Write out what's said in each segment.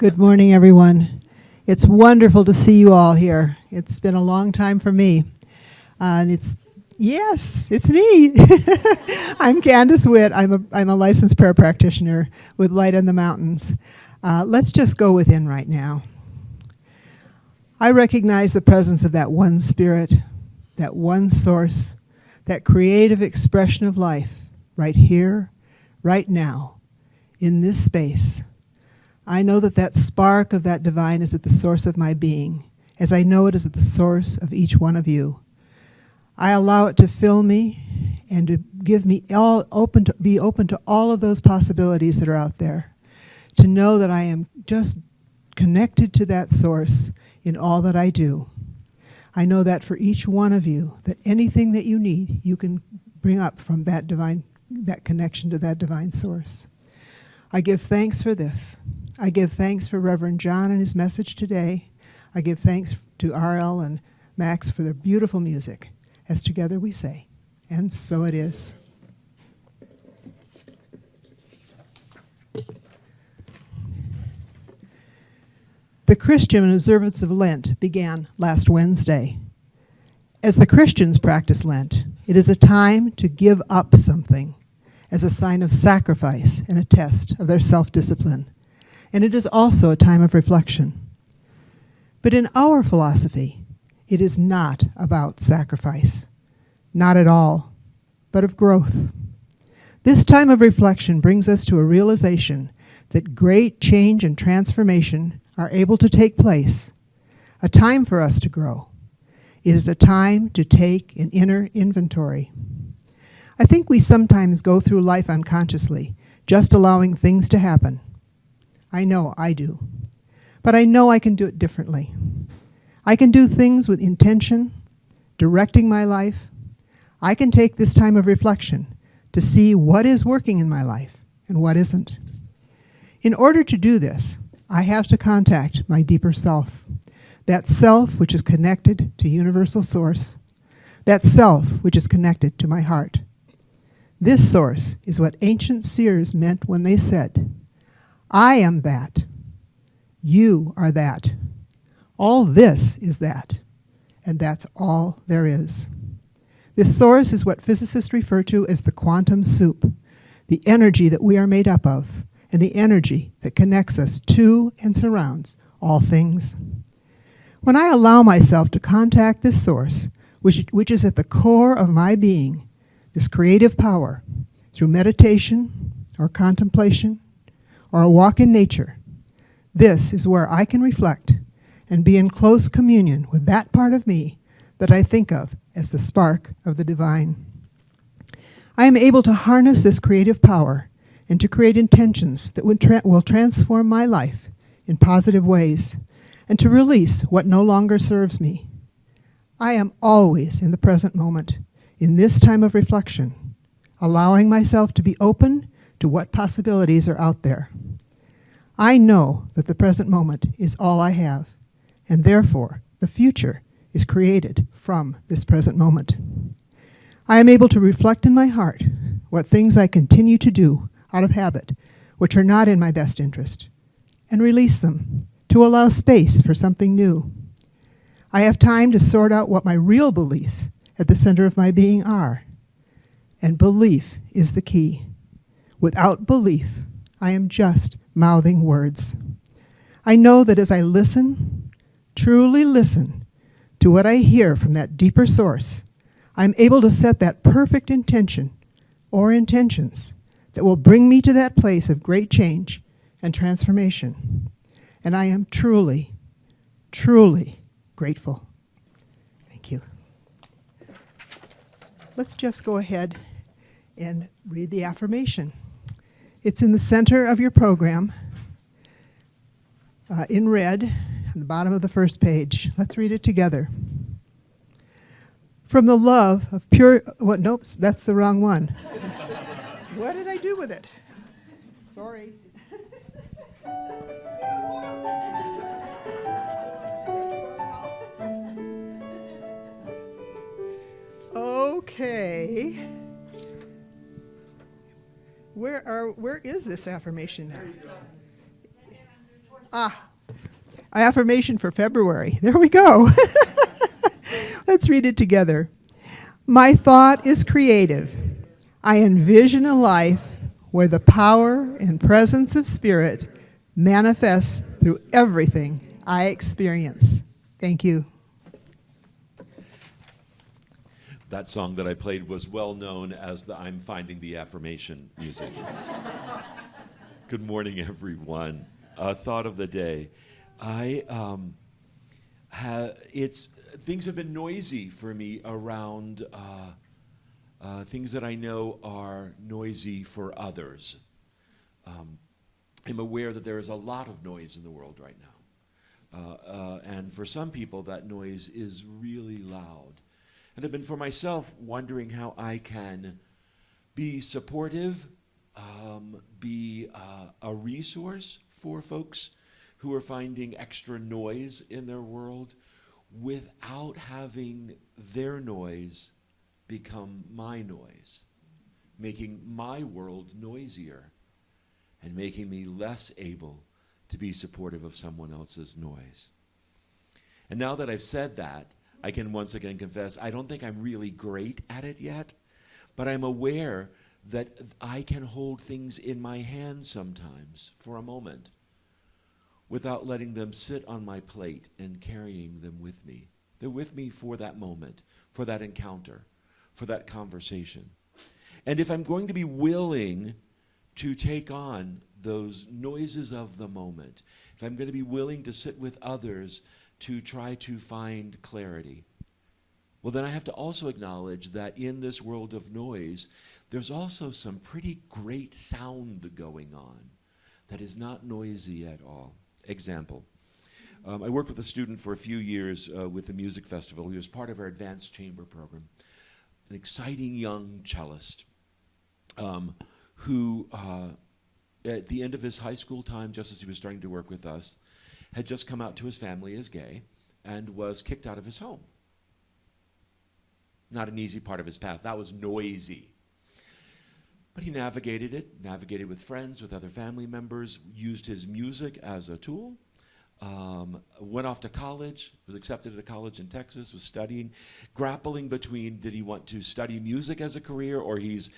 Good morning, everyone. It's wonderful to see you all here. It's been a long time for me. And it's me. I'm Candace Witt. I'm a licensed prayer practitioner with Light in the Mountains. Let's just go within right now. I recognize the presence of that one spirit, that one source, that creative expression of life right here, right now, in this space. I know that that spark of that divine is at the source of my being, as I know it is at the source of each one of you. I allow it to fill me and to give me be open to all of those possibilities that are out there, to know that I am just connected to that source in all that I do. I know that for each one of you, that anything that you need, you can bring up from that connection to that divine source. I give thanks for this. I give thanks for Reverend John and his message today. I give thanks to R.L. and Max for their beautiful music. As together we say, and so it is. The Christian observance of Lent began last Wednesday. As the Christians practice Lent, it is a time to give up something as a sign of sacrifice and a test of their self-discipline. And it is also a time of reflection. But in our philosophy, it is not about sacrifice, not at all, but of growth. This time of reflection brings us to a realization that great change and transformation are able to take place, a time for us to grow. It is a time to take an inner inventory. I think we sometimes go through life unconsciously, just allowing things to happen. I know I do. But I know I can do it differently. I can do things with intention, directing my life. I can take this time of reflection to see what is working in my life and what isn't. In order to do this, I have to contact my deeper self, that self which is connected to universal source, that self which is connected to my heart. This source is what ancient seers meant when they said, I am that. You are that. All this is that. And that's all there is. This source is what physicists refer to as the quantum soup, the energy that we are made up of, and the energy that connects us to and surrounds all things. When I allow myself to contact this source, which is at the core of my being, this creative power, through meditation or contemplation, or a walk in nature, this is where I can reflect and be in close communion with that part of me that I think of as the spark of the divine. I am able to harness this creative power and to create intentions that will transform my life in positive ways and to release what no longer serves me. I am always in the present moment, in this time of reflection, allowing myself to be open to what possibilities are out there. I know that the present moment is all I have, and therefore the future is created from this present moment. I am able to reflect in my heart what things I continue to do out of habit, which are not in my best interest, and release them to allow space for something new. I have time to sort out what my real beliefs at the center of my being are, and belief is the key. Without belief, I am just mouthing words. I know that as I listen, truly listen, to what I hear from that deeper source, I'm able to set that perfect intention or intentions that will bring me to that place of great change and transformation. And I am truly, truly grateful. Thank you. Let's just go ahead and read the affirmation. It's in the center of your program, in red, on the bottom of the first page. Let's read it together. From the love of pure, nope, that's the wrong one. What did I do with it? Sorry. Okay. Where is this affirmation now? Affirmation for February. There we go. Let's read it together. My thought is creative. I envision a life where the power and presence of Spirit manifests through everything I experience. Thank you. That song that I played was well known as the I'm Finding the Affirmation music. Good morning, everyone. Thought of the day. Things have been noisy for me around things that I know are noisy for others. I'm aware that there is a lot of noise in the world right now. And for some people, that noise is really loud. And I've been, for myself, wondering how I can be supportive, be a resource for folks who are finding extra noise in their world without having their noise become my noise, making my world noisier and making me less able to be supportive of someone else's noise. And now that I've said that, I can once again confess, I don't think I'm really great at it yet, but I'm aware that I can hold things in my hands sometimes for a moment without letting them sit on my plate and carrying them with me. They're with me for that moment, for that encounter, for that conversation. And if I'm going to be willing to take on those noises of the moment, if I'm going to be willing to sit with others to try to find clarity, well, then I have to also acknowledge that in this world of noise, there's also some pretty great sound going on that is not noisy at all. Example, I worked with a student for a few years with the music festival. He was part of our advanced chamber program, an exciting young cellist who, at the end of his high school time, just as he was starting to work with us, had just come out to his family as gay and was kicked out of his home. Not an easy part of his path. That was noisy. But he navigated it, navigated with friends, with other family members, used his music as a tool, went off to college, was accepted at a college in Texas, was studying, grappling between did he want to study music as a career, or he's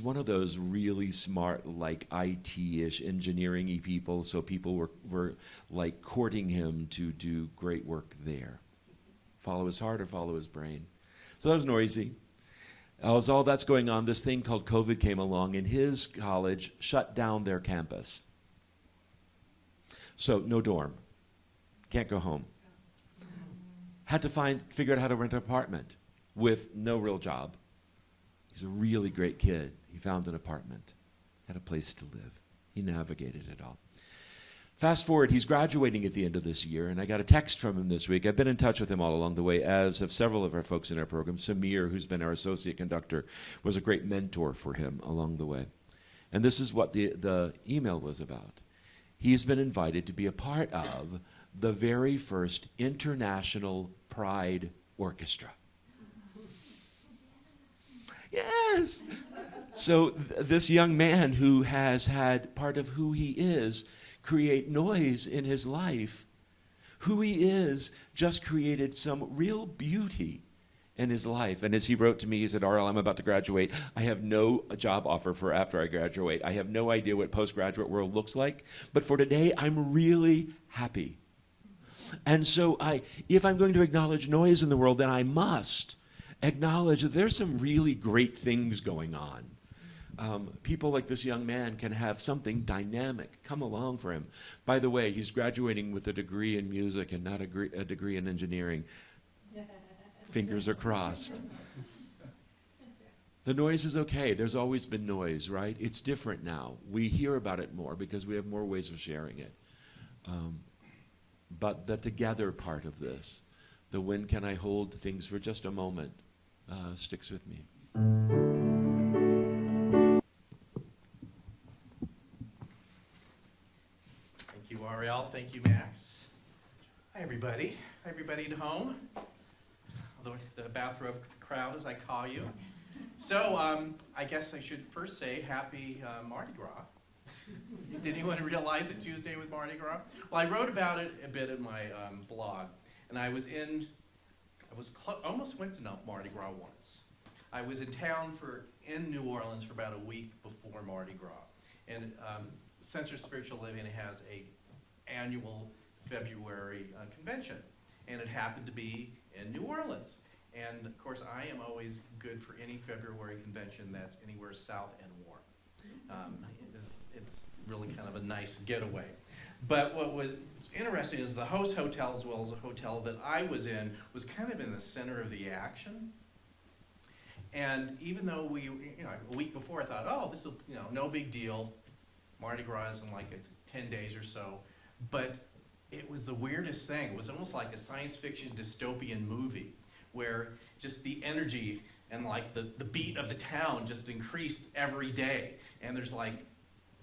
one of those really smart, like IT-ish, engineering-y people, so people were like courting him to do great work there. Follow his heart or follow his brain. So that was noisy. As all that's going on, this thing called COVID came along, and his college shut down their campus. So no dorm. Can't go home. Had to figure out how to rent an apartment with no real job. He's a really great kid. He found an apartment, had a place to live. He navigated it all. Fast forward, he's graduating at the end of this year, and I got a text from him this week. I've been in touch with him all along the way, as have several of our folks in our program. Samir, who's been our associate conductor, was a great mentor for him along the way. And this is what the email was about. He's been invited to be a part of the very first International Pride Orchestra. Yes! So this young man who has had part of who he is create noise in his life, who he is just created some real beauty in his life. And as he wrote to me, he said, R.L., I'm about to graduate. I have no job offer for after I graduate. I have no idea what postgraduate world looks like. But for today, I'm really happy. And so if I'm going to acknowledge noise in the world, then I must acknowledge that there's some really great things going on. People like this young man can have something dynamic come along for him. By the way, he's graduating with a degree in music and not a degree in engineering. Fingers are crossed. The noise is okay. There's always been noise, right? It's different now. We hear about it more because we have more ways of sharing it. But the together part of this, the when can I hold things for just a moment, sticks with me. Thank you, R.L. Thank you, Max. Hi, everybody. Hi, everybody at home. Although the bathrobe crowd, as I call you. So, I guess I should first say happy Mardi Gras. Did anyone realize that Tuesday was Mardi Gras? Well, I wrote about it a bit in my blog, and almost went to Mardi Gras once. I was in town in New Orleans for about a week before Mardi Gras, and Center of Spiritual Living has a annual February convention, and it happened to be in New Orleans. And of course, I am always good for any February convention that's anywhere south and warm. It's really kind of a nice getaway. But what was interesting is the host hotel, as well as the hotel that I was in, was kind of in the center of the action. And even though a week before I thought, oh, this will, no big deal. Mardi Gras is in like 10 days or so. But it was the weirdest thing. It was almost like a science fiction dystopian movie where just the energy and like the beat of the town just increased every day. And there's like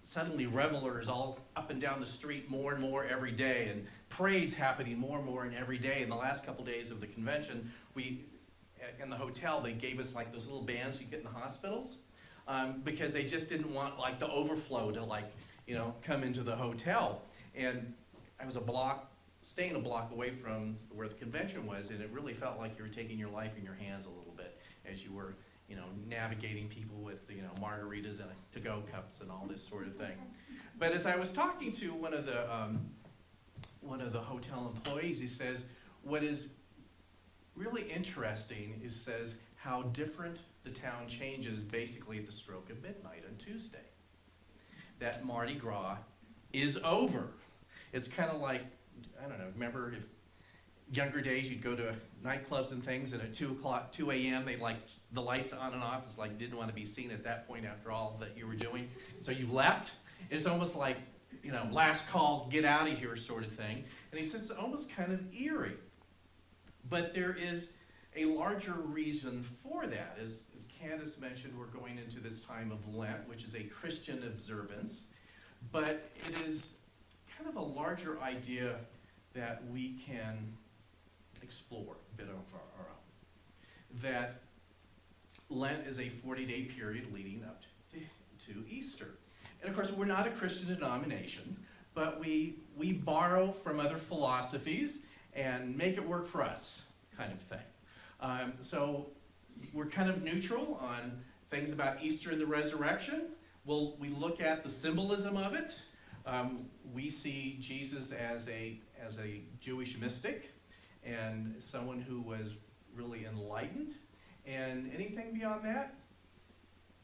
suddenly revelers all up and down the street more and more every day, and parades happening more and more and every day. In the last couple days of the convention, in the hotel, they gave us like those little bands you get in the hospitals, because they just didn't want like the overflow to come into the hotel. And I was staying a block away from where the convention was, and it really felt like you were taking your life in your hands a little bit as you were navigating people with margaritas and to-go cups and all this sort of thing. But as I was talking to one of the hotel employees, he says, what is really interesting says how different the town changes basically at the stroke of midnight on Tuesday. That Mardi Gras is over. It's kind of like, I don't know, remember if younger days you'd go to nightclubs and things, and at 2 a.m. they'd like the lights on and off. It's like you didn't want to be seen at that point after all that you were doing. So you left. It's almost like, last call, get out of here sort of thing. And he says it's almost kind of eerie. But there is a larger reason for that. As Candace mentioned, we're going into this time of Lent, which is a Christian observance. But it is kind of a larger idea that we can explore a bit of our own. That Lent is a 40-day period leading up to Easter. And of course, we're not a Christian denomination, but we borrow from other philosophies and make it work for us, kind of thing. So we're kind of neutral on things about Easter and the resurrection. We look at the symbolism of it. We see Jesus as a Jewish mystic and someone who was really enlightened. And anything beyond that,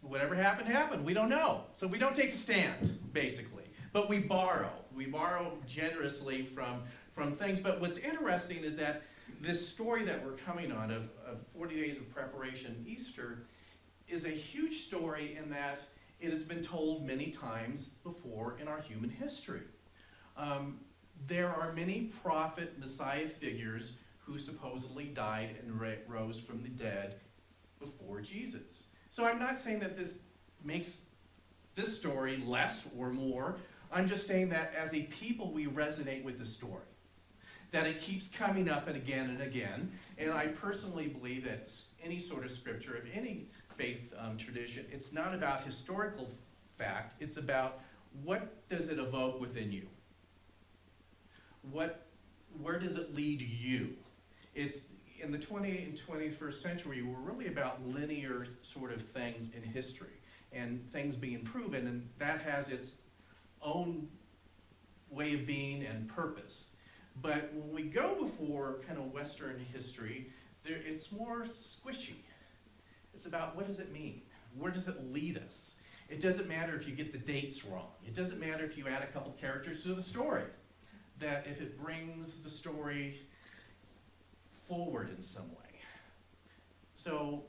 whatever happened, happened. We don't know. So we don't take a stand, basically. But we borrow. We borrow generously from things. But what's interesting is that this story that we're coming on of 40 days of preparation, Easter, is a huge story in that it has been told many times before in our human history. There are many prophet Messiah figures who supposedly died and rose from the dead before Jesus. So I'm not saying that this makes this story less or more. I'm just saying that as a people we resonate with the story. That it keeps coming up and again and again. And I personally believe that any sort of scripture, of any faith tradition, it's not about historical fact, it's about what does it evoke within you? Where does it lead you? It's in the 20th and 21st century, we're really about linear sort of things in history and things being proven, and that has its own way of being and purpose. But when we go before kind of Western history, it's more squishy. It's about what does it mean? Where does it lead us? It doesn't matter if you get the dates wrong. It doesn't matter if you add a couple characters to the story. That if it brings the story forward in some way. So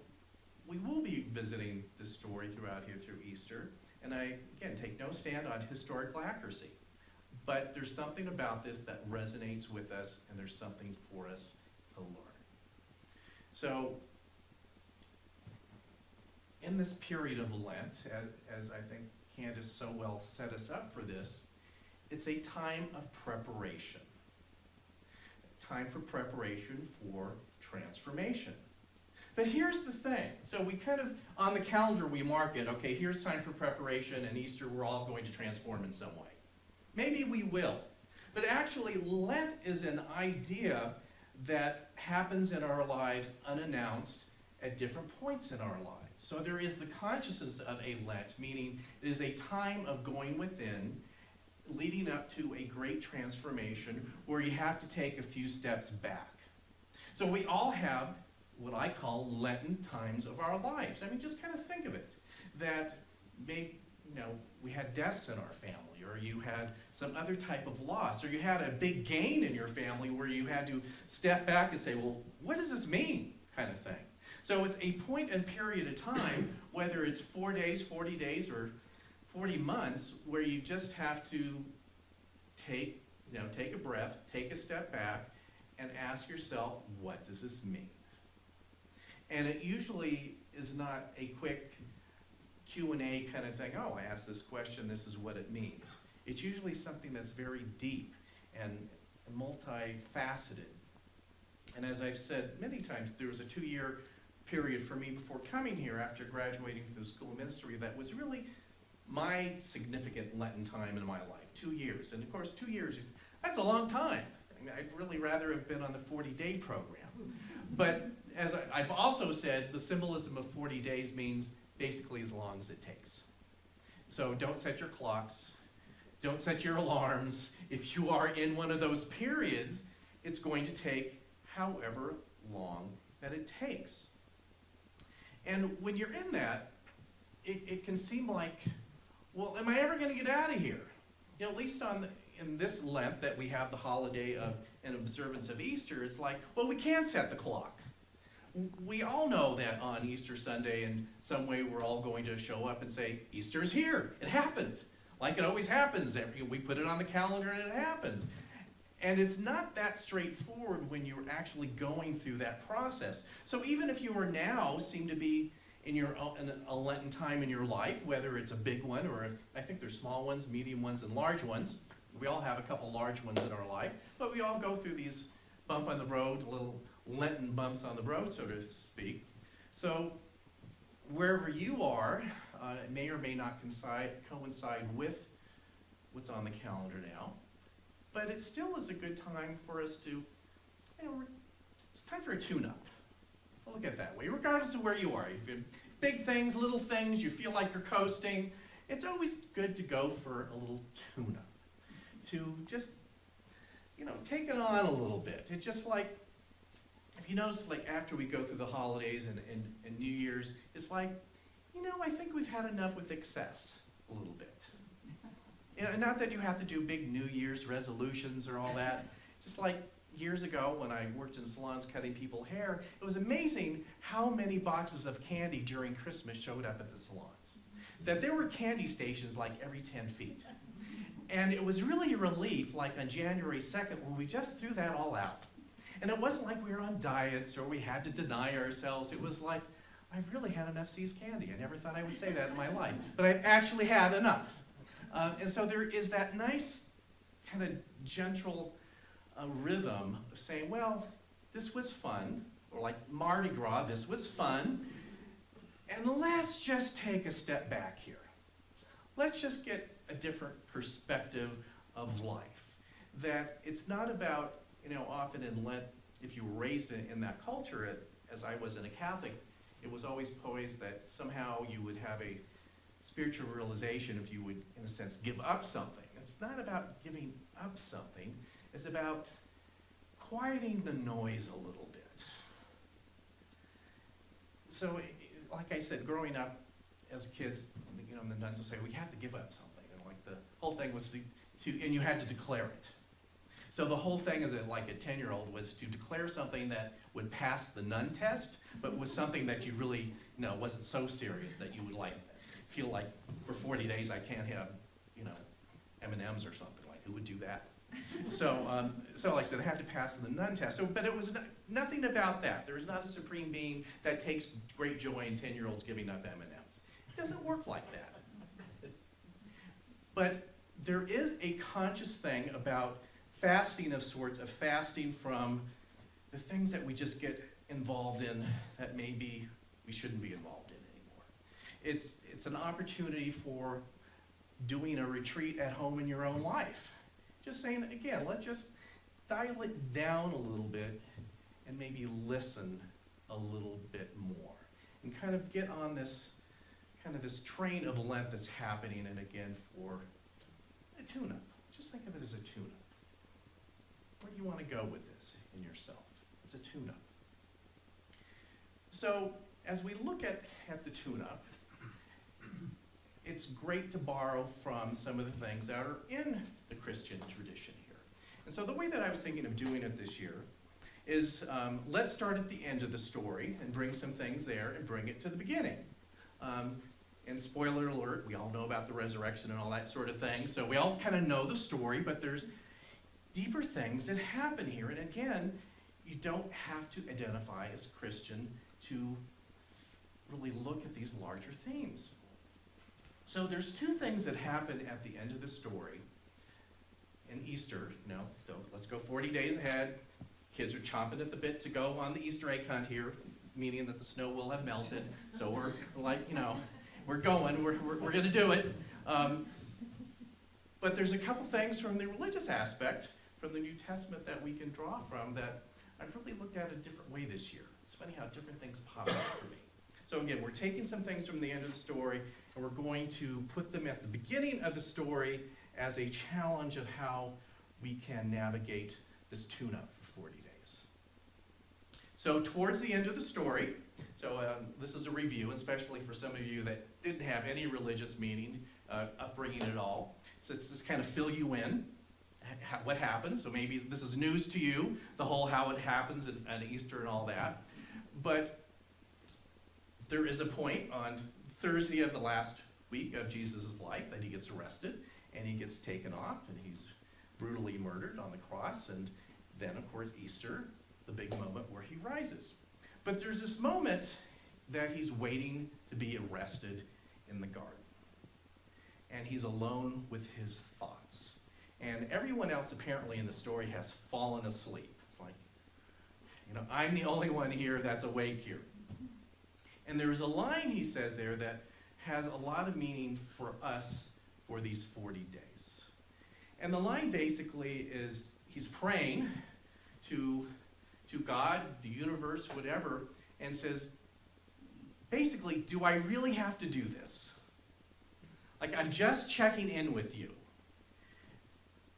we will be visiting this story throughout here through Easter. And I, again, take no stand on historical accuracy. But there's something about this that resonates with us, and there's something for us to learn. So in this period of Lent, as I think Candace so well set us up for this, it's a time of preparation. Time for preparation for transformation. But here's the thing. So we kind of, on the calendar we mark it, okay, here's time for preparation, and Easter we're all going to transform in some way. Maybe we will. But actually, Lent is an idea that happens in our lives unannounced at different points in our lives. So there is the consciousness of a Lent, meaning it is a time of going within, leading up to a great transformation where you have to take a few steps back. So we all have what I call Lenten times of our lives. I mean, just kind of think of it, that maybe, we had deaths in our family, or you had some other type of loss, or you had a big gain in your family where you had to step back and say, well, what does this mean, kind of thing. So it's a point and period of time, whether it's 4 days, 40 days, or 40 months, where you just have to take a breath, take a step back, and ask yourself, what does this mean? And it usually is not a quick Q&A kind of thing. Oh, I asked this question, this is what it means. It's usually something that's very deep and multifaceted. And as I've said many times, there was a 2-year period for me before coming here after graduating from the School of Ministry that was really my significant Lenten time in my life, 2 years. And of course, 2 years, that's a long time. I mean, I'd really rather have been on the 40-day program. But as I've also said, the symbolism of 40 days means basically as long as it takes. So don't set your clocks, don't set your alarms. If you are in one of those periods, it's going to take however long that it takes. And when you're in that, it can seem like, well, am I ever going to get out of here? At least in this Lent that we have the holiday of an observance of Easter, it's like, well, we can set the clock. We all know that on Easter Sunday in some way we're all going to show up and say, Easter's here, it happened. Like it always happens, we put it on the calendar and it happens. And it's not that straightforward when you're actually going through that process. So even if you are now seem to be in a Lenten time in your life, whether it's a big one or I think there's small ones, medium ones, and large ones. We all have a couple large ones in our life, but we all go through these bump on the road, little Lenten bumps on the road, so to speak. So wherever you are, it may or may not coincide with what's on the calendar now, but it still is a good time for us to, it's time for a tune-up. I'll look at it that way, regardless of where you are. If you're big things, little things, you feel like you're coasting, it's always good to go for a little tune-up. To just, take it on a little bit. It's just like, if you notice, like after we go through the holidays and New Year's, it's like, I think we've had enough with excess a little bit. Not that you have to do big New Year's resolutions or all that. Just like years ago when I worked in salons cutting people hair, it was amazing how many boxes of candy during Christmas showed up at the salons. That there were candy stations like every 10 feet. And it was really a relief, like on January 2nd, when we just threw that all out. And it wasn't like we were on diets or we had to deny ourselves. It was like, I've really had enough See's candy. I never thought I would say that in my life. But I've actually had enough. And so there is that nice kind of gentle rhythm of saying, well, this was fun. Or like Mardi Gras, this was fun. And let's just take a step back here. Let's just get a different perspective of life. That it's not about, often in Lent, if you were raised in that culture, as I was in a Catholic, it was always poised that somehow you would have a spiritual realization if you would, in a sense, give up something. It's not about giving up something. It's about quieting the noise a little bit. So, like I said, growing up as kids, the nuns would say, we have to give up something. And like the whole thing was and you had to declare it. So the whole thing as a 10-year-old was to declare something that would pass the nun test, but was something that you really, wasn't so serious that you would feel like for 40 days I can't have, M&Ms or something. Like, who would do that? So like I said, I had to pass the nun test. So, but it was nothing about that. There is not a supreme being that takes great joy in 10-year-olds giving up M&Ms. It doesn't work like that. But there is a conscious thing about fasting of sorts, of fasting from the things that we just get involved in that maybe we shouldn't be involved in anymore. It's an opportunity for doing a retreat at home in your own life. Just saying, again, let's just dial it down a little bit and maybe listen a little bit more and kind of get on this train of Lent that's happening, and again, for a tune-up. Just think of it as a tune-up. Where do you want to go with this in yourself? It's a tune-up. So as we look at the tune-up, it's great to borrow from some of the things that are in the Christian tradition here. And so the way that I was thinking of doing it this year is let's start at the end of the story and bring some things there and bring it to the beginning. And spoiler alert, we all know about the resurrection and all that sort of thing, so we all kind of know the story, but there's deeper things that happen here. And again, you don't have to identify as Christian to really look at these larger themes. So there's two things that happen at the end of the story in Easter. So let's go 40 days ahead. Kids are chomping at the bit to go on the Easter egg hunt here, meaning that the snow will have melted. So we're like, we're going, we're going to do it. But there's a couple things from the religious aspect, from the New Testament, that we can draw from that I've really looked at a different way this year. It's funny how different things pop up for me. So again, we're taking some things from the end of the story, and we're going to put them at the beginning of the story as a challenge of how we can navigate this tune-up for 40 days. So towards the end of the story, this is a review, especially for some of you that didn't have any religious upbringing at all. So it's just kind of fill you in what happens. So maybe this is news to you, the whole how it happens and Easter and all that. But there is a point on Thursday of the last week of Jesus' life that he gets arrested and he gets taken off and he's brutally murdered on the cross. And then, of course, Easter, the big moment where he rises. But there's this moment that he's waiting to be arrested in the garden. And he's alone with his thoughts. And everyone else apparently in the story has fallen asleep. It's like, I'm the only one here that's awake here. And there's a line he says there that has a lot of meaning for us for these 40 days. And the line basically is he's praying to God, the universe, whatever, and says, basically, do I really have to do this? Like, I'm just checking in with you.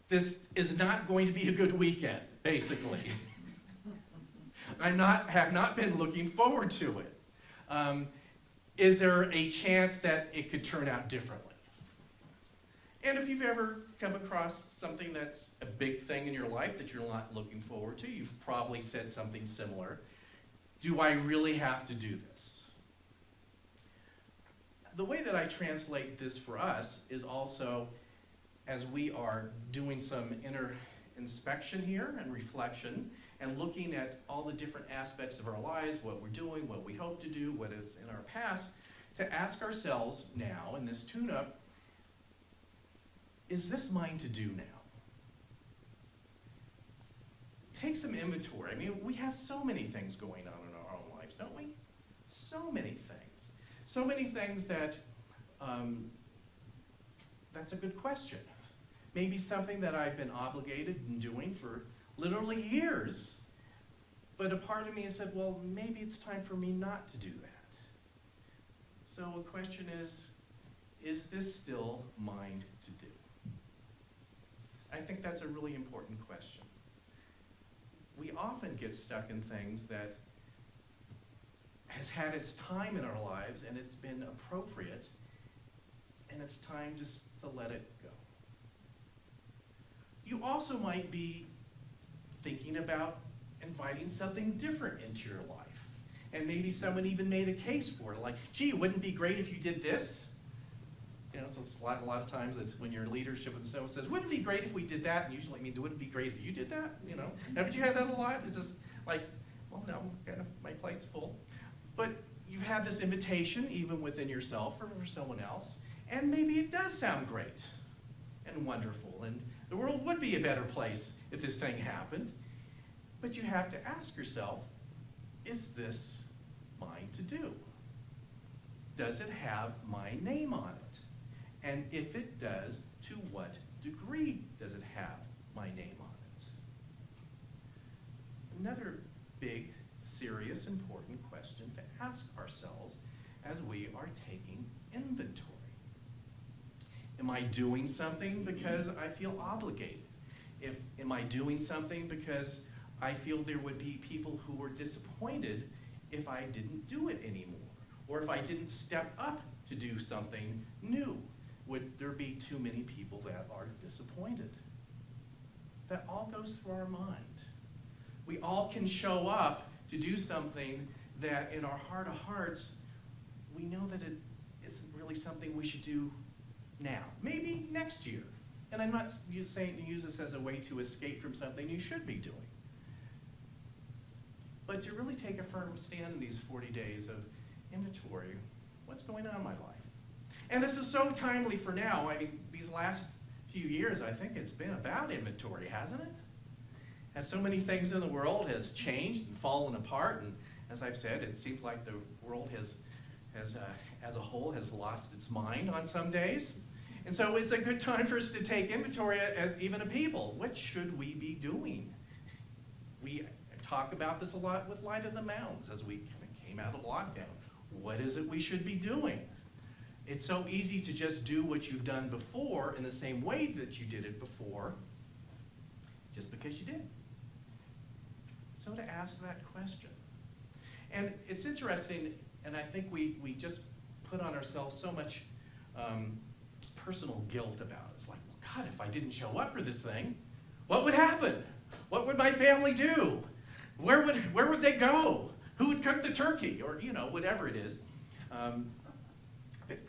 This is not going to be a good weekend, basically. have not been looking forward to it. Is there a chance that it could turn out differently? And if you've ever come across something that's a big thing in your life that you're not looking forward to, you've probably said something similar. Do I really have to do this? The way that I translate this for us is also, as we are doing some inner inspection here and reflection and looking at all the different aspects of our lives, what we're doing, what we hope to do, what is in our past, to ask ourselves now in this tune-up, is this mine to do now? Take some inventory. I mean, we have so many things going on in our own lives, don't we? So many things. So many things that, that's a good question. Maybe something that I've been obligated in doing for literally years. But a part of me has said, well, maybe it's time for me not to do that. So a question is this still mine to do? I think that's a really important question. We often get stuck in things that has had its time in our lives and it's been appropriate, and it's time just to let it go. You also might be thinking about inviting something different into your life. And maybe someone even made a case for it, like, gee, wouldn't it be great if you did this? So it's a lot of times it's when you're in leadership and someone says, wouldn't it be great if we did that? And usually it means, wouldn't it be great if you did that? Haven't you had that a lot? It's just like, well, no, kind of, my plate's full. But you've had this invitation, even within yourself or for someone else, and maybe it does sound great and wonderful, and the world would be a better place if this thing happened. But you have to ask yourself, is this mine to do? Does it have my name on it? And if it does, to what degree does it have my name on it? Another big, serious, important question to ask ourselves as we are taking inventory. Am I doing something because I feel obligated? Am I doing something because I feel there would be people who were disappointed if I didn't do it anymore? Or if I didn't step up to do something new? Would there be too many people that are disappointed? That all goes through our mind. We all can show up to do something that in our heart of hearts, we know that it isn't really something we should do now. Maybe next year. And I'm not saying to use this as a way to escape from something you should be doing. But to really take a firm stand in these 40 days of inventory, what's going on in my life? And this is so timely for now. I mean, these last few years, I think it's been about inventory, hasn't it? As so many things in the world has changed and fallen apart, and as I've said, it seems like the world has as a whole has lost its mind on some days. And so it's a good time for us to take inventory as even a people. What should we be doing? We talk about this a lot with Light of the Mountains as we kind of came out of lockdown. What is it we should be doing? It's so easy to just do what you've done before in the same way that you did it before, just because you did. So to ask that question. And it's interesting, and I think we just put on ourselves so much personal guilt about it. It's like, well, God, if I didn't show up for this thing, what would happen? What would my family do? Where would they go? Who would cook the turkey? Or, whatever it is.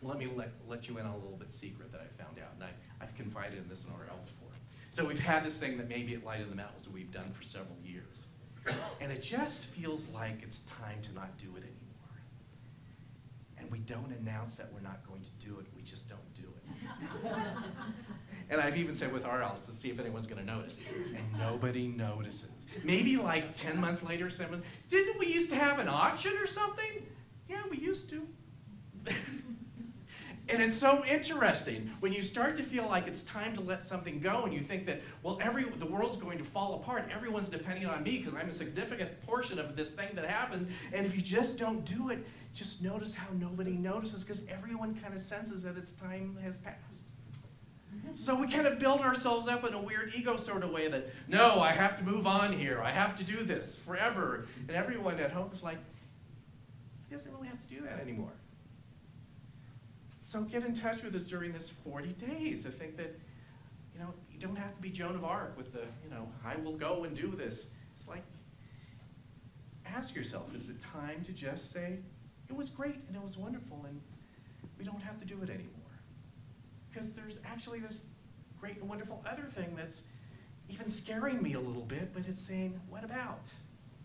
Let me let you in on a little bit secret that I found out, and I've confided in this in R.L. before. So we've had this thing that maybe at Light of the Mountains we've done for several years. And it just feels like it's time to not do it anymore. And we don't announce that we're not going to do it, we just don't do it. And I've even said with R.L. to see if anyone's going to notice. And nobody notices. Maybe like 10 months later, 7 months, didn't we used to have an auction or something? Yeah, we used to. And it's so interesting when you start to feel like it's time to let something go and you think that, well, the world's going to fall apart. Everyone's depending on me because I'm a significant portion of this thing that happens. And if you just don't do it, just notice how nobody notices because everyone kind of senses that its time has passed. So we kind of build ourselves up in a weird ego sort of way that, no, I have to move on here. I have to do this forever. And everyone at home is like, he doesn't really have to do that anymore. So get in touch with us during this 40 days. I think that, you don't have to be Joan of Arc with the, I will go and do this. It's like, ask yourself, is it time to just say, it was great and it was wonderful and we don't have to do it anymore? Because there's actually this great and wonderful other thing that's even scaring me a little bit, but it's saying, what about?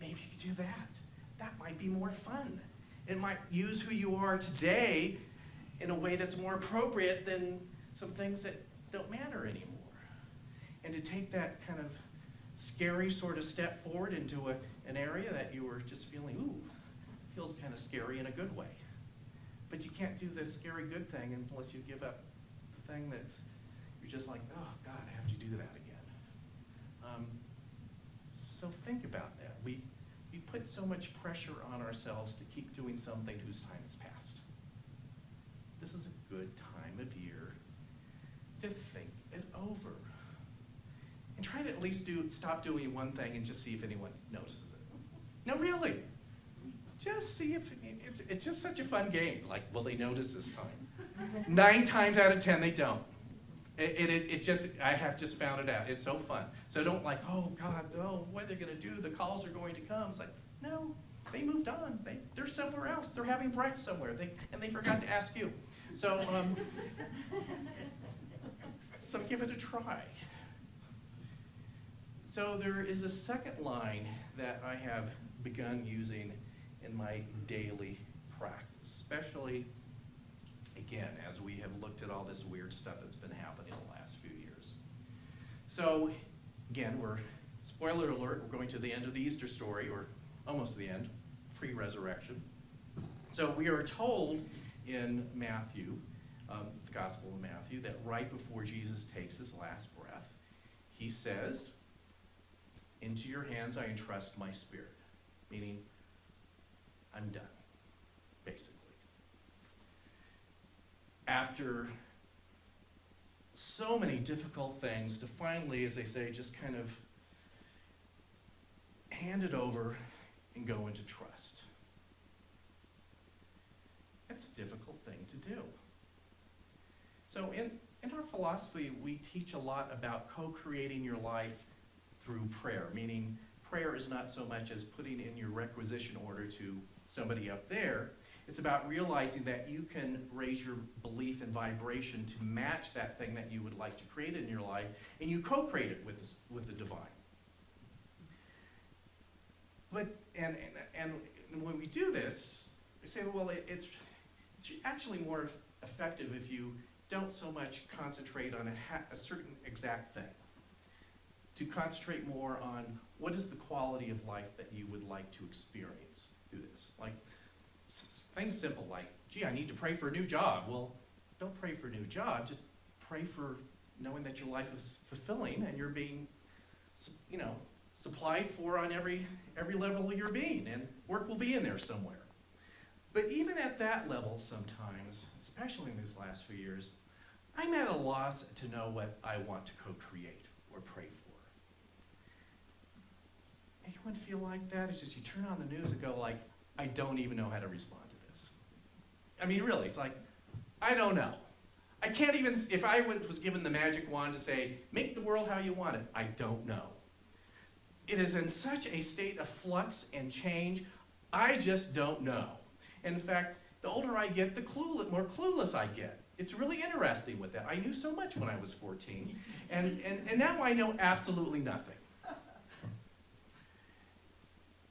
Maybe you could do that. That might be more fun. It might use who you are today in a way that's more appropriate than some things that don't matter anymore. And to take that kind of scary sort of step forward into an area that you were just feeling, feels kind of scary in a good way. But you can't do the scary good thing unless you give up the thing that you're just like, oh God, I have to do that again. So think about that. We put so much pressure on ourselves to keep doing something whose time has passed. This is a good time of year to think it over. And try to at least stop doing one thing and just see if anyone notices it. No, really. Just see if, it's just such a fun game. Like, will they notice this time? 9 times out of 10, they don't. I have just found it out. It's so fun. So don't like, oh God, oh, what are they going to do? The calls are going to come. It's like, no, they moved on. They're somewhere else. They're having brunch somewhere. And they forgot to ask you. So, so give it a try. So there is a second line that I have begun using in my daily practice, especially, again, as we have looked at all this weird stuff that's been happening in the last few years. So, again, spoiler alert, we're going to the end of the Easter story, or almost the end, pre-resurrection. So we are told in Matthew the Gospel of Matthew, that right before Jesus takes his last breath, he says, "Into your hands I entrust my spirit," meaning I'm done, basically. After so many difficult things, to finally, as they say, just kind of hand it over and go into trust. That's a difficult thing to do. So in our philosophy, we teach a lot about co-creating your life through prayer, meaning prayer is not so much as putting in your requisition order to somebody up there. It's about realizing that you can raise your belief and vibration to match that thing that you would like to create in your life, and you co-create it with the divine. But and when we do this, we say, well, it's actually more effective if you don't so much concentrate on a certain exact thing. To concentrate more on what is the quality of life that you would like to experience through this. Like things simple like, gee, I need to pray for a new job. Well, don't pray for a new job. Just pray for knowing that your life is fulfilling and you're being, supplied for on every level of your being, and work will be in there somewhere. But even at that level sometimes, especially in these last few years, I'm at a loss to know what I want to co-create or pray for. Anyone feel like that? It's just you turn on the news and go like, I don't even know how to respond to this. I mean, really, it's like, I don't know. I can't even, if I was given the magic wand to say, make the world how you want it, I don't know. It is in such a state of flux and change, I just don't know. And in fact, the older I get, the more clueless I get. It's really interesting with that. I knew so much when I was 14, and now I know absolutely nothing.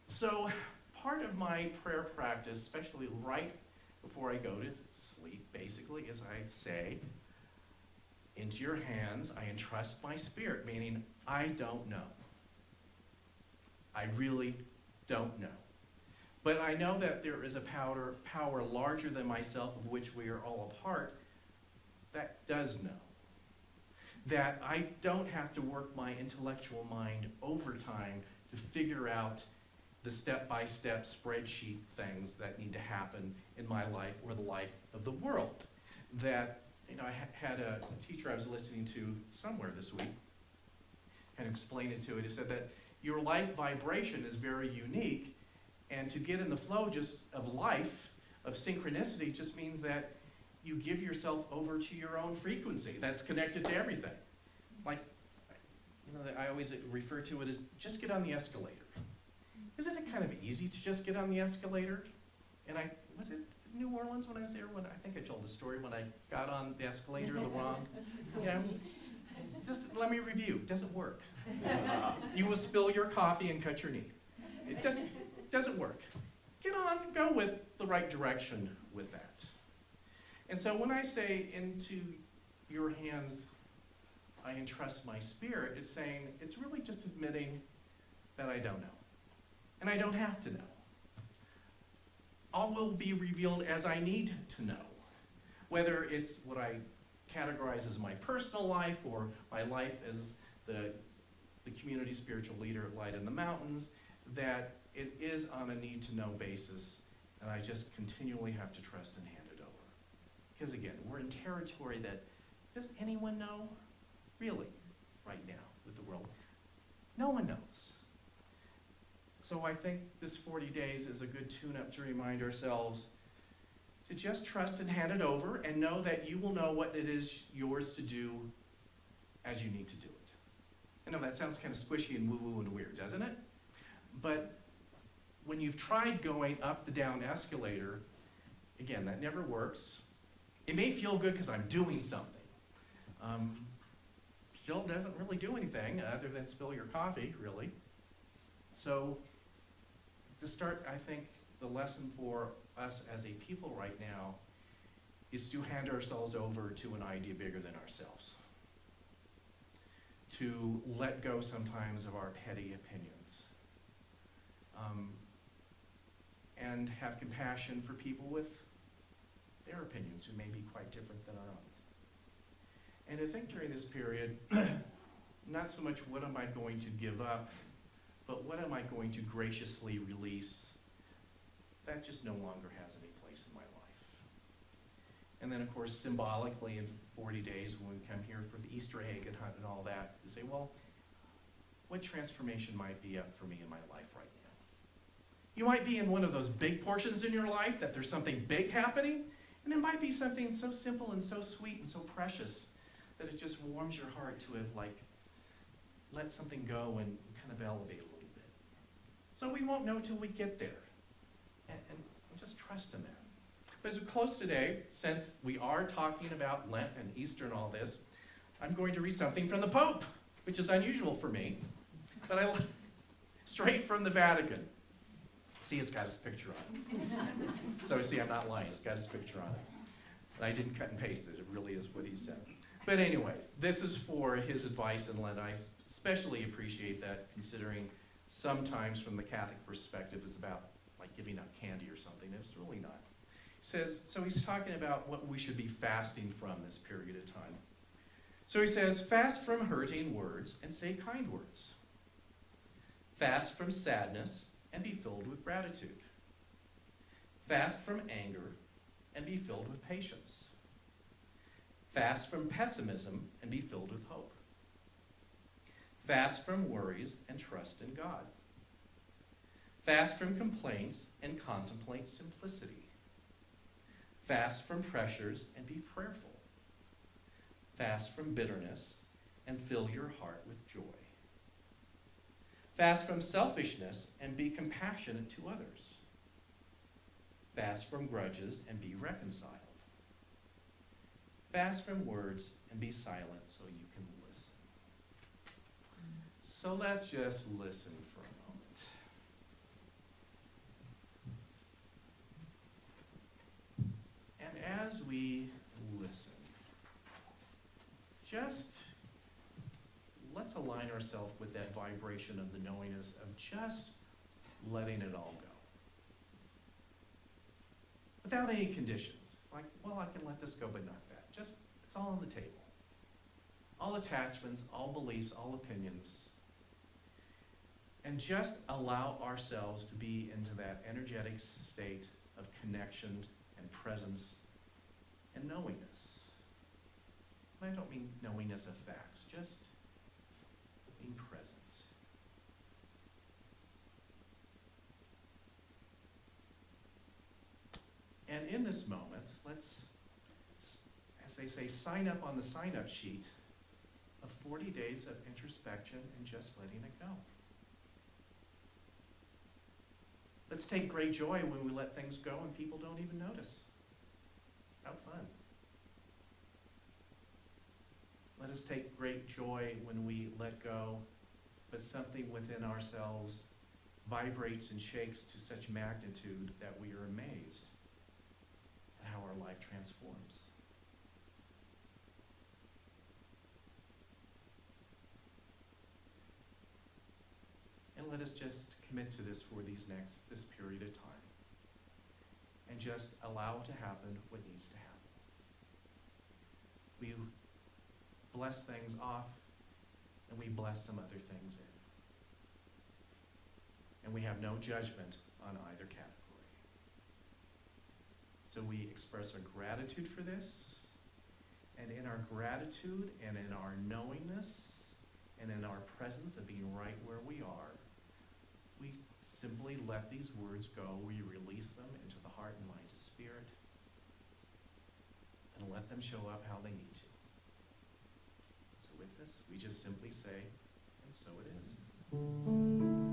So part of my prayer practice, especially right before I go to sleep, basically, is I say, into your hands I entrust my spirit, meaning I don't know. I really don't know. But I know that there is a power larger than myself, of which we are all a part, that does know. That I don't have to work my intellectual mind overtime to figure out the step-by-step spreadsheet things that need to happen in my life or the life of the world. That, I had a teacher I was listening to somewhere this week and explained it to it. He said that your life vibration is very unique, and to get in the flow just of life, of synchronicity, just means that you give yourself over to your own frequency that's connected to everything. Like, I always refer to it as just get on the escalator. Isn't it kind of easy to just get on the escalator? And was it New Orleans when I was there? I think I told the story when I got on the escalator the wrong, just let me review, it doesn't work. You will spill your coffee and cut your knee. It doesn't work. Get on, go with the right direction with that. And so when I say into your hands I entrust my spirit, it's saying, it's really just admitting that I don't know. And I don't have to know. All will be revealed as I need to know. Whether it's what I categorize as my personal life or my life as the community spiritual leader at Light in the Mountains, that it is on a need-to-know basis, and I just continually have to trust and hand it over. Because again, we're in territory that, does anyone know? Really, right now, with the world? No one knows. So I think this 40 days is a good tune-up to remind ourselves to just trust and hand it over and know that you will know what it is yours to do as you need to do it. I know that sounds kind of squishy and woo-woo and weird, doesn't it? But when you've tried going up the down escalator, again, that never works. It may feel good because I'm doing something. Still doesn't really do anything other than spill your coffee, really. So to start, I think the lesson for us as a people right now is to hand ourselves over to an idea bigger than ourselves. To let go sometimes of our petty opinions. And have compassion for people with their opinions, who may be quite different than our own. And I think during this period, not so much what am I going to give up, but what am I going to graciously release that just no longer has any place in my life. And then, of course, symbolically in 40 days when we come here for the Easter egg and hunt and all that, to say, well, what transformation might be up for me in my life right now? You might be in one of those big portions in your life that there's something big happening, and it might be something so simple and so sweet and so precious that it just warms your heart to have let something go and kind of elevate a little bit. So we won't know till we get there. And just trust in that. But as we close today, since we are talking about Lent and Easter and all this, I'm going to read something from the Pope, which is unusual for me, but straight from the Vatican. See, it's got his picture on it. So see, I'm not lying. It's got his picture on it. And I didn't cut and paste it. It really is what he said. But anyways, this is for his advice in Lent. I especially appreciate that, considering sometimes from the Catholic perspective it's about like giving up candy or something. It's really not. He says, so he's talking about what we should be fasting from this period of time. So he says, fast from hurting words and say kind words. Fast from sadness and be filled with gratitude. Fast from anger and be filled with patience. Fast from pessimism and be filled with hope. Fast from worries and trust in God. Fast from complaints and contemplate simplicity. Fast from pressures and be prayerful. Fast from bitterness and fill your heart with joy. Fast from selfishness and be compassionate to others. Fast from grudges and be reconciled. Fast from words and be silent so you can listen. So let's just listen for a moment. And as we listen, just let's align ourselves with that vibration of the knowingness of just letting it all go. Without any conditions. Like, well, I can let this go, but not that. Just, it's all on the table. All attachments, all beliefs, all opinions. And just allow ourselves to be into that energetic state of connection and presence and knowingness. I don't mean knowingness of facts, just being present. And in this moment, let's, as they say, sign up on the sign-up sheet of 40 days of introspection and just letting it go. Let's take great joy when we let things go and people don't even notice. How fun. Let us take great joy when we let go, but something within ourselves vibrates and shakes to such magnitude that we are amazed at how our life transforms. And let us just commit to this for this period of time. And just allow to happen what needs to happen. We bless things off, and we bless some other things in. And we have no judgment on either category. So we express our gratitude for this, and in our gratitude and in our knowingness and in our presence of being right where we are, we simply let these words go. We release them into the heart and mind and spirit and let them show up how they need to. So with this, we just simply say, and so it is.